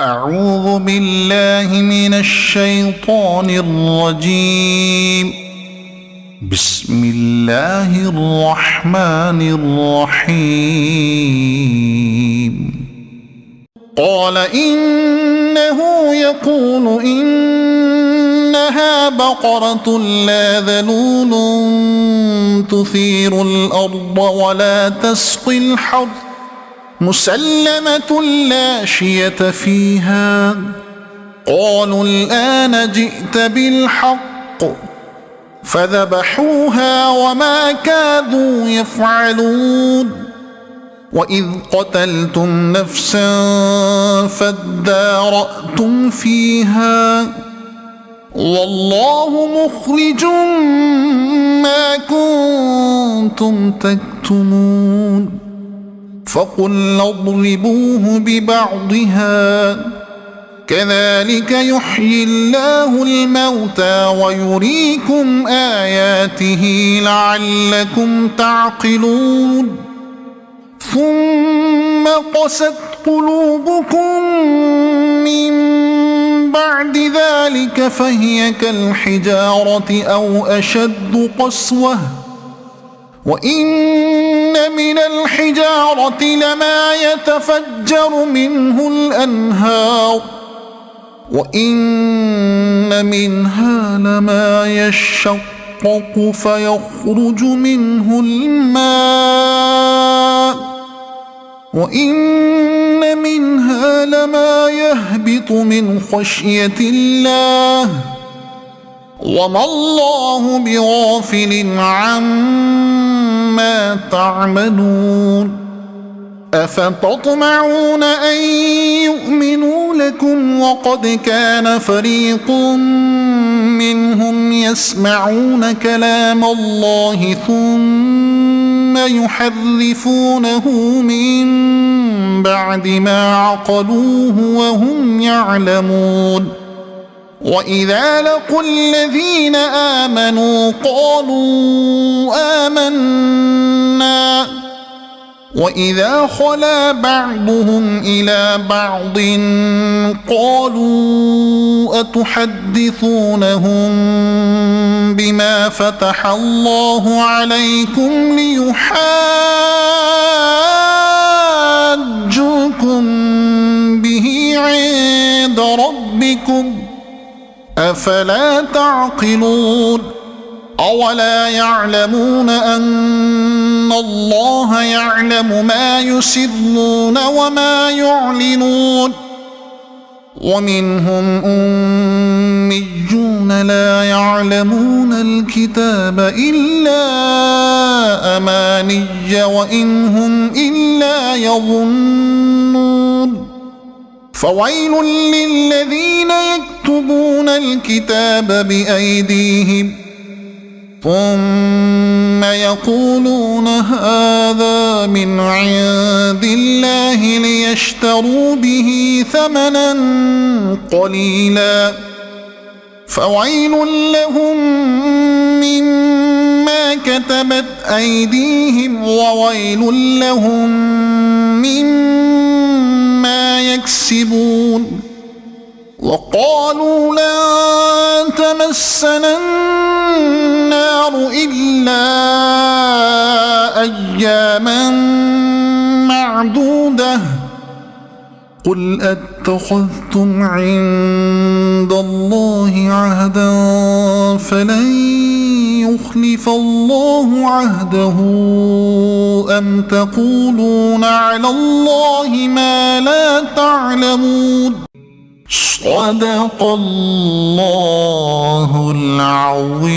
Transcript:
أعوذ بالله من الشيطان الرجيم. بسم الله الرحمن الرحيم. قال إنه يقول إنها بقرة لا ذلول تثير الأرض ولا تسقي الحرث مسلمة لا شية فيها. قالوا الآن جئت بالحق فذبحوها وما كادوا يفعلون. وإذ قتلتم نفسا فادارأتم فيها والله مخرج ما كنتم تكتمون. فقلنا اضربوه ببعضها كذلك يحيي الله الموتى ويريكم آياته لعلكم تعقلون. ثم قست قلوبكم من بعد ذلك فهي كالحجارة أو أشد قسوة. وإن من الحجارة لما يتفجر منه الأنهار وإن منها لما يشقق فيخرج منه الماء وإن منها لما يهبط من خشية الله وما الله بغافل عما تعملون. أفتطمعون أن يؤمنوا لكم وقد كان فريق منهم يسمعون كلام الله ثم يحرفونه من بعد ما عقلوه وهم يعلمون. وإذا لقوا الذين آمنوا قالوا آمنا وإذا خلا بعضهم إلى بعض قالوا أتحدثونهم بما فتح الله عليكم ليحاجوكم به عند ربكم أفلا تعقلون. أولا يعلمون أن الله يعلم ما يسرون وما يعلنون. ومنهم أميون لا يعلمون الكتاب إلا أماني وإن هم إلا يظنون. فويل للذين يكتبون الكتاب بأيديهم ثم يقولون هذا من عند الله ليشتروا به ثمنا قليلا فويل لهم مما كتبت أيديهم وويل لهم مما يكسبون. وقالوا لن تمسنا النار إلا أياما معدودة قل أتخذتم عند الله عهدا فلن يخلف الله عهده أم تقولون على الله ما لا تعلمون. صدق الله العظيم.